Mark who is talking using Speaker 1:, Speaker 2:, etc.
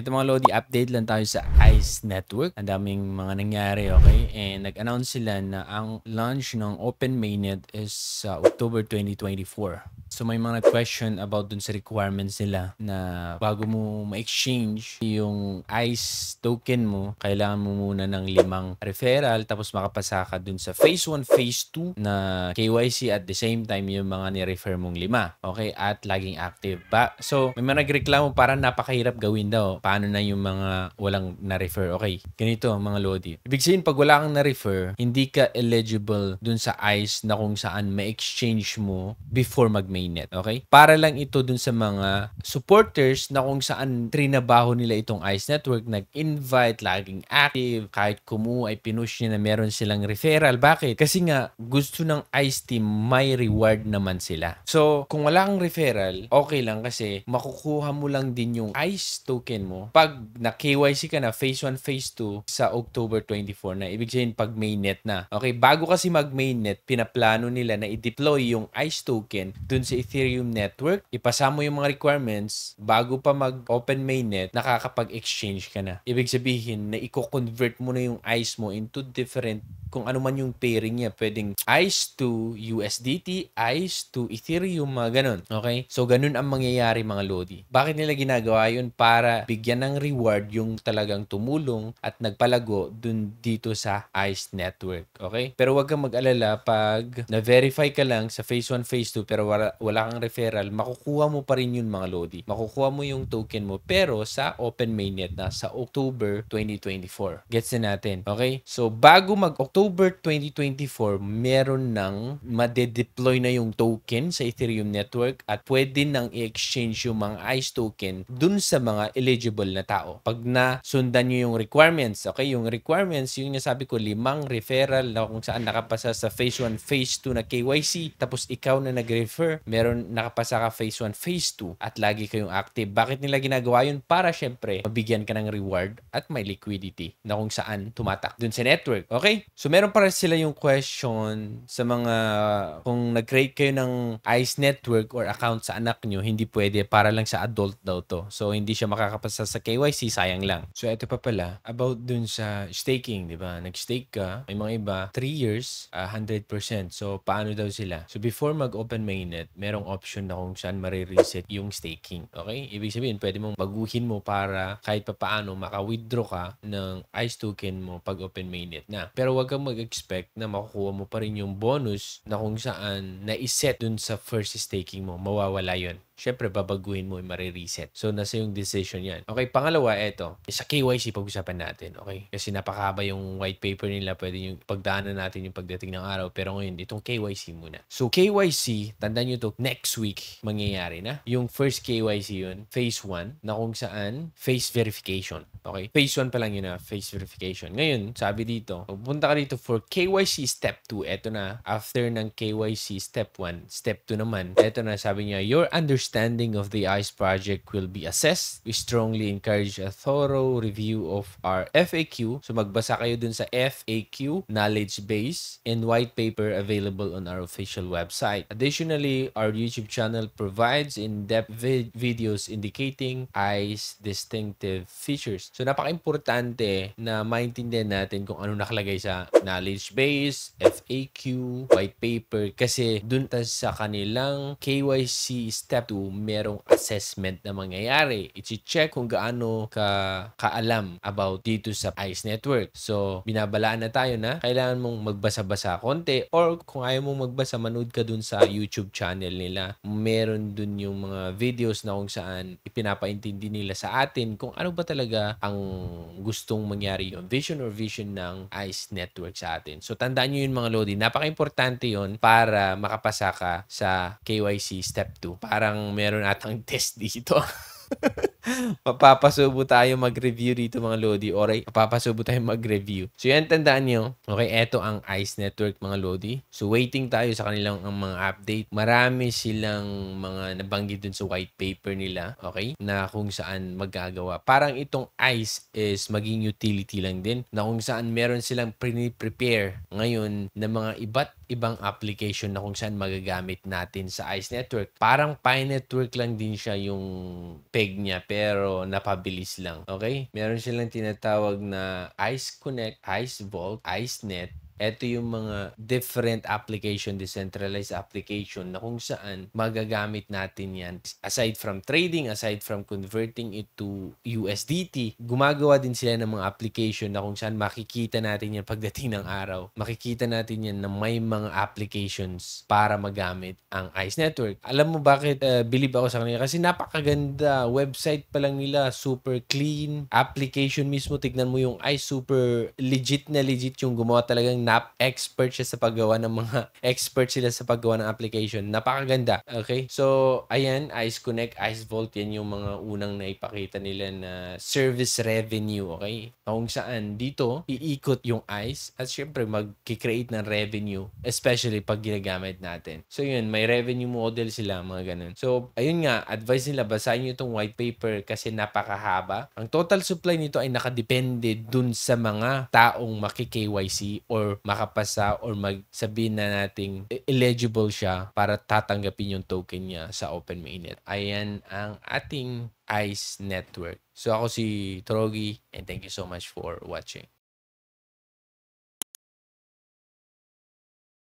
Speaker 1: Ito mga Lodi, update lang tayo sa ICE Network. Ang daming mga nangyari, okay? And nag-announce sila na ang launch ng Open Mainnet is sa October 2024. So may mga question about dun sa requirements nila na bago mo ma-exchange yung ICE token mo, kailangan mo muna ng 5 referral tapos makapasa ka dun sa Phase 1, Phase 2 na KYC at the same time yung mga ni-refer mong 5. Okay? At laging active. So may mga nagreklamo parang napakahirap gawin daw. Paano na yung mga walang na-refer? Okay, ganito mga Lodi. Ibig sabihin, pag wala kang na-refer, hindi ka eligible dun sa ICE na kung saan ma-exchange mo before mag-mainnet. Okay? Para lang ito dun sa mga supporters na kung saan trinabaho nila itong ICE network, nag-invite, laging active, kahit kumuha ay pinush niya na meron silang referral. Bakit? Kasi nga, gusto ng ICE team may reward naman sila. So, kung wala kang referral, okay lang kasi makukuha mo lang din yung ICE token mo pag na-KYC ka na Phase 1, Phase 2 sa October 24 na. Ibig sabihin pag mainnet na. Okay, bago kasi mag-mainnet, pinaplano nila na i-deploy yung ICE token dun sa Ethereum network. Ipasa mo yung mga requirements bago pa mag-open mainnet, nakakapag-exchange ka na. Ibig sabihin na i-convert mo na yung ICE mo into different kung ano man yung pairing niya. Pwedeng ICE to USDT, ICE to Ethereum, mga ganun. Okay? So, ganun ang mangyayari mga Lodi. Bakit nila ginagawa yun? Para bigyan ng reward yung talagang tumulong at nagpalago dun dito sa ICE network. Okay? Pero wag kang mag-alala pag na-verify ka lang sa Phase 1, Phase 2 pero wala kang referral, makukuha mo pa rin yun mga Lodi. Makukuha mo yung token mo pero sa open mainnet na sa October 2024. Gets na natin. Okay? So, bago mag-October 2024, meron nang made-deploy na yung token sa Ethereum network at pwede nang i-exchange yung mga ICE token dun sa mga eligible na tao. Pag nasundan nyo yung requirements, okay? Yung requirements, yung nasabi ko, 5 referral na kung saan nakapasa sa Phase 1, Phase 2 na KYC, tapos ikaw na nag-refer, meron nakapasa ka Phase 1, Phase 2 at lagi kayong active. Bakit nila ginagawa yun? Para syempre, mabigyan ka ng reward at may liquidity na kung saan tumatak dun sa network. Okay? So, meron para sila yung question sa mga kung nag-create kayo ng ICE network or account sa anak nyo, hindi pwede, para lang sa adult daw to. So, hindi siya makakapasa sa KYC, sayang lang. So, ito pa pala, about dun sa staking, di ba? Nag-stake ka, may mga iba, 3 years, 100%. So, paano daw sila? So, before mag-open mainnet, merong option na kung saan marireset yung staking. Okay? Ibig sabihin, pwede mong baguhin mo para kahit pa paano maka-withdraw ka ng ICE token mo pag open mainnet na. Pero wag kang mag-expect na makukuha mo pa rin yung bonus na kung saan na-iset dun sa first staking mo. Mawawala yun. Syempre, babaguhin mo, marireset. So, nasa yung decision yan. Okay, pangalawa, eto. Sa KYC, pag-usapan natin. Okay? Kasi napakahaba yung white paper nila. Pwede yung pagdaanan natin yung pagdating ng araw. Pero ngayon, itong KYC muna. So, KYC, tandaan nyo to, next week, mangyayari na. Yung first KYC yun, Phase 1, na kung saan, face verification. Okay? Phase 1 pa lang yun na, face verification. Ngayon, sabi dito, pupunta ka dito for KYC Step 2. Eto na, after ng KYC Step 1, Step 2 naman, eto na, sabi niya, your understanding of the ICE project will be assessed. We strongly encourage a thorough review of our FAQ. So, magbasa kayo dun sa FAQ, knowledge base, and white paper available on our official website. Additionally, our YouTube channel provides in-depth videos indicating ICE distinctive features. So, napaka-importante na maintindihan natin kung ano nakalagay sa knowledge base, FAQ, white paper, kasi dun sa kanilang KYC Step 2, merong assessment na mangyayari. I-check kung gaano kaalam about dito sa ICE network. So, binabalaan na tayo na kailangan mong magbasa-basa konti, or kung ayaw mong magbasa, manood ka dun sa YouTube channel nila. Meron dun yung mga videos na kung saan ipinapaintindi nila sa atin kung ano ba talaga ang gustong mangyari, yung vision ng ICE network sa atin. So, tandaan nyo yun mga Lodi. Napaka-importante yun para makapasa ka sa KYC Step 2. Parang meron atang test dito. Papapasubo tayo mag-review dito mga Lodi. Alright, papapasubo tayo mag-review. So yan, tandaan nyo. Okay, eto ang ICE network mga Lodi. So waiting tayo sa kanilang ang mga update. Marami silang mga nabanggit dun sa white paper nila. Okay, na kung saan magagawa. Parang itong ICE is maging utility lang din. Na kung saan meron silang prepare ngayon na mga iba't ibang application na kung saan magagamit natin sa ICE network. Parang Pi network lang din siya yung peg niya. pero napabilis lang. Okay? Meron silang tinatawag na ICE Connect, ICE Vault, ICENet. Ito yung mga different application, decentralized application na kung saan magagamit natin yan. Aside from trading, aside from converting it to USDT, gumagawa din sila ng mga application na kung saan makikita natin yan pagdating ng araw. Makikita natin yan na may mga applications para magamit ang ICE Network. Alam mo bakit believe ako sa kanila? Kasi napakaganda. Website pa lang nila, super clean. Application mismo, tignan mo yung ICE, super legit na legit yung gumawa talagang expert siya sa paggawa ng mga expert sila sa paggawa ng application. Napakaganda. Okay? So, ayan, ICE Connect, ICE Vault, yan yung mga unang naipakita nila na service revenue. Okay? Kung saan dito, iikot yung ICE at syempre mag-create ng revenue, especially pag ginagamit natin. So, yun, may revenue model sila, mga ganun. So, ayun nga, advice nila, basahin nyo itong white paper kasi napakahaba. Ang total supply nito ay nakadepende dun sa mga taong maki-KYC or makapasa or magsabihin na nating eligible siya para tatanggapin yung token niya sa Open Mainnet. Ayan ang ating ICE network. So ako si Trogi and thank you so much for watching.